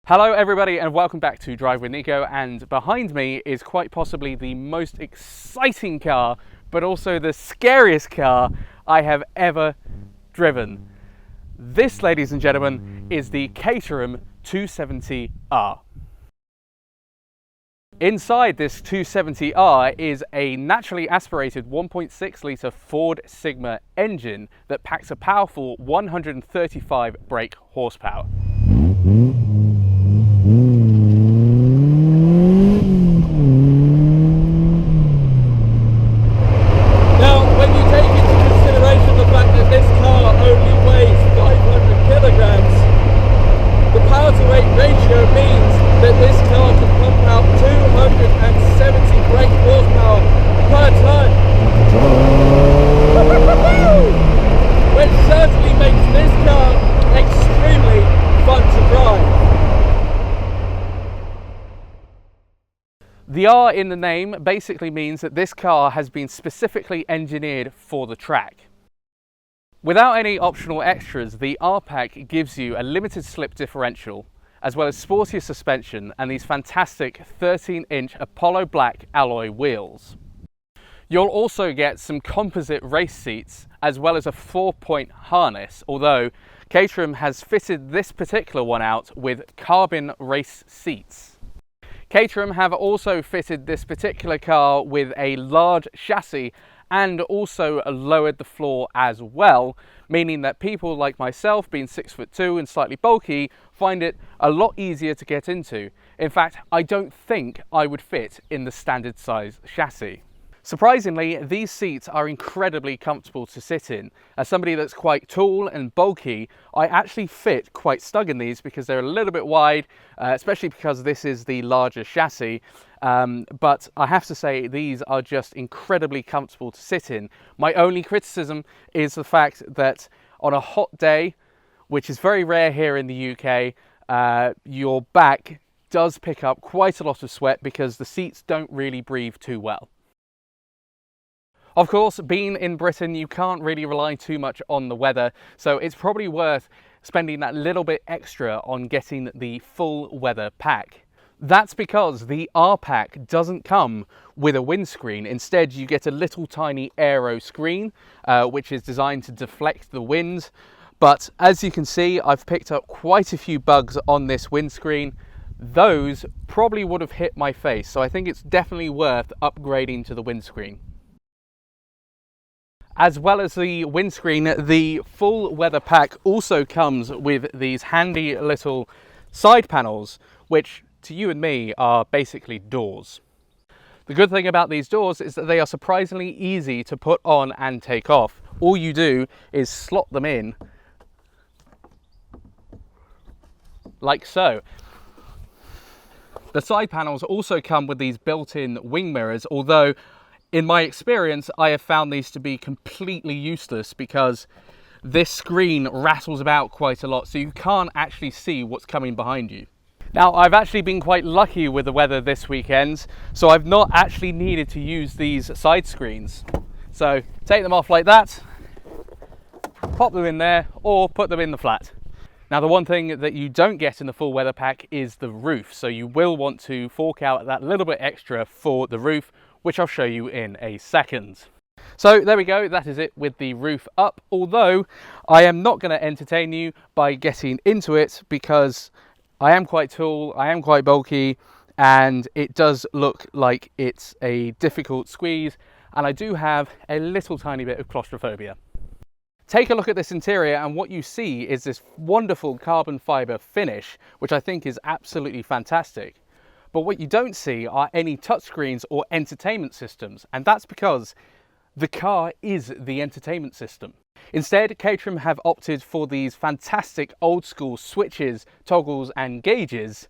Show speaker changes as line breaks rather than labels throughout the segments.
Hello everybody and welcome back to Drive with Nico, and behind me is quite possibly the most exciting car but also the scariest car I have ever driven. This, ladies and gentlemen, is the Caterham 270R. Inside this 270R is a naturally aspirated 1.6 litre Ford Sigma engine that packs a powerful 135 brake horsepower. The R in the name basically means that this car has been specifically engineered for the track. Without any optional extras, the R-Pack gives you a limited slip differential, as well as sportier suspension and these fantastic 13-inch Apollo Black alloy wheels. You'll also get some composite race seats, as well as a 4-point harness, although Caterham has fitted this particular one out with carbon race seats. Caterham have also fitted this particular car with a large chassis and also lowered the floor as well, meaning that people like myself, being 6'2" and slightly bulky, find it a lot easier to get into. In fact, I don't think I would fit in the standard size chassis. Surprisingly, these seats are incredibly comfortable to sit in. As somebody that's quite tall and bulky, I actually fit quite snug in these because they're a little bit wide, especially because this is the larger chassis. But I have to say, these are just incredibly comfortable to sit in. My only criticism is the fact that on a hot day, which is very rare here in the UK, your back does pick up quite a lot of sweat because the seats don't really breathe too well. Of course, being in Britain, you can't really rely too much on the weather, so it's probably worth spending that little bit extra on getting the full weather pack. That's because the R-Pack doesn't come with a windscreen. Instead, you get a little tiny aero screen, which is designed to deflect the wind. But as you can see, I've picked up quite a few bugs on this windscreen. Those probably would have hit my face, so I think it's definitely worth upgrading to the windscreen. As well as the windscreen, the full weather pack also comes with these handy little side panels, which to you and me are basically doors. The good thing about these doors is that they are surprisingly easy to put on and take off. All you do is slot them in like so. The side panels also come with these built-in wing mirrors, although in my experience, I have found these to be completely useless because this screen rattles about quite a lot, so you can't actually see what's coming behind you. Now, I've actually been quite lucky with the weather this weekend, so I've not actually needed to use these side screens. So take them off like that, pop them in there, or put them in the flat. Now, the one thing that you don't get in the full weather pack is the roof, so you will want to fork out that little bit extra for the roof, which I'll show you in a second. So there we go, that is it with the roof up, although I am not going to entertain you by getting into it because I am quite tall, I am quite bulky, and it does look like it's a difficult squeeze, and I do have a little tiny bit of claustrophobia. Take a look at this interior, and what you see is this wonderful carbon fibre finish, which I think is absolutely fantastic. But what you don't see are any touchscreens or entertainment systems, and that's because the car is the entertainment system. Instead, Caterham have opted for these fantastic old school switches, toggles and gauges,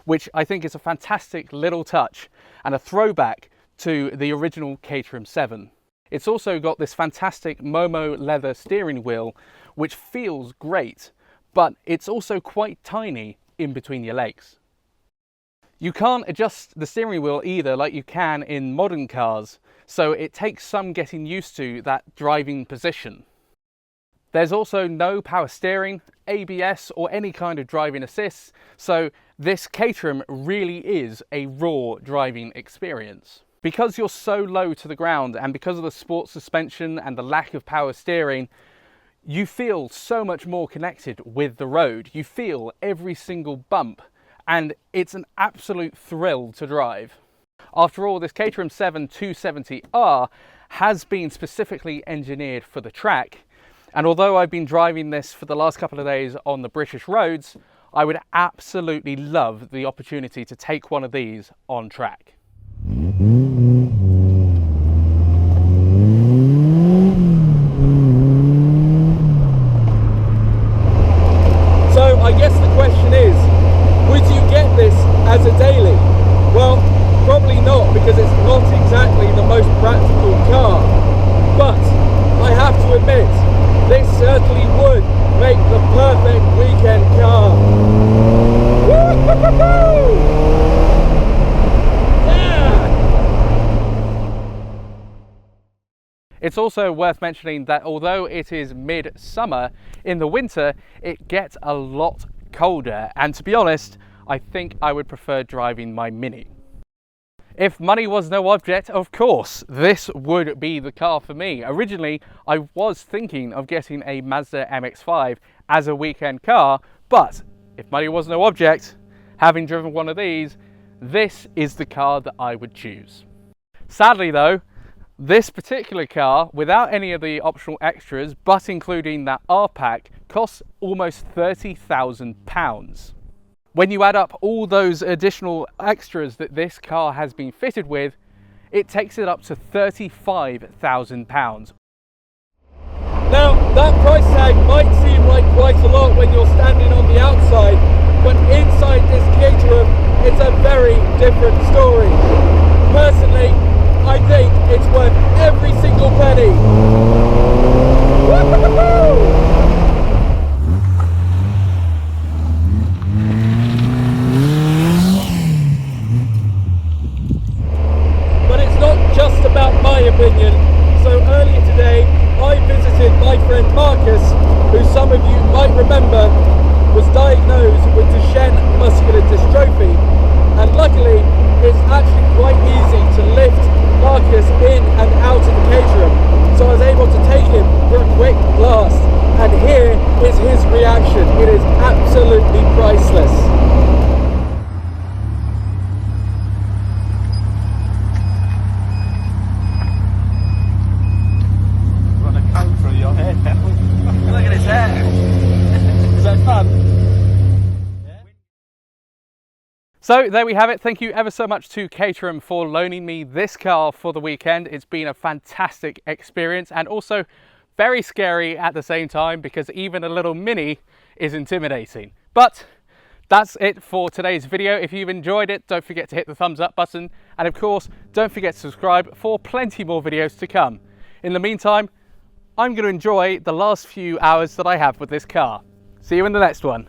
which I think is a fantastic little touch and a throwback to the original Caterham 7. It's also got this fantastic Momo leather steering wheel, which feels great, but it's also quite tiny in between your legs. You can't adjust the steering wheel either like you can in modern cars, so it takes some getting used to that driving position. There's also no power steering, ABS or any kind of driving assist, so this Caterham really is a raw driving experience. Because you're so low to the ground and because of the sport suspension and the lack of power steering, you feel so much more connected with the road. You feel every single bump and it's an absolute thrill to drive. After all, this Caterham 7 270R has been specifically engineered for the track, and although I've been driving this for the last couple of days on the British roads, I would absolutely love the opportunity to take one of these on track. So I guess the question is, would you get this as a daily? Well, probably not, because it's not exactly the most practical car, but I have to admit, this certainly would make the perfect weekend car. Woo-hoo-hoo-hoo! Yeah! It's also worth mentioning that although it is mid-summer, in the winter it gets a lot colder, and to be honest, I think I would prefer driving my Mini. If money was no object, of course, this would be the car for me. Originally, I was thinking of getting a Mazda MX-5 as a weekend car, but if money was no object, having driven one of these, this is the car that I would choose. Sadly though, this particular car, without any of the optional extras, but including that R-Pack, costs almost £30,000. When you add up all those additional extras that this car has been fitted with, it takes it up to £35,000. Now, that price tag might seem like quite a lot when you're standing on the outside, but inside this Caterham, it's a very different story. Personally, I think it's worth every single penny. Woo-hoo-hoo! Just about my opinion. So earlier today I visited my friend Marcus, who some of you might remember was diagnosed with Duchenne muscular dystrophy, and luckily it's actually quite easy to lift Marcus in and out of the Caterham, so I was able to take him for a quick blast, and here is his reaction. It is absolutely priceless.
Look at his hair. Is that fun?
So there we have it. Thank you ever so much to Caterham for loaning me this car for the weekend. It's been a fantastic experience and also very scary at the same time, because even a little Mini is intimidating. But that's it for today's video. If you've enjoyed it, don't forget to hit the thumbs up button, and of course don't forget to subscribe for plenty more videos to come. In the meantime, I'm going to enjoy the last few hours that I have with this car. See you in the next one.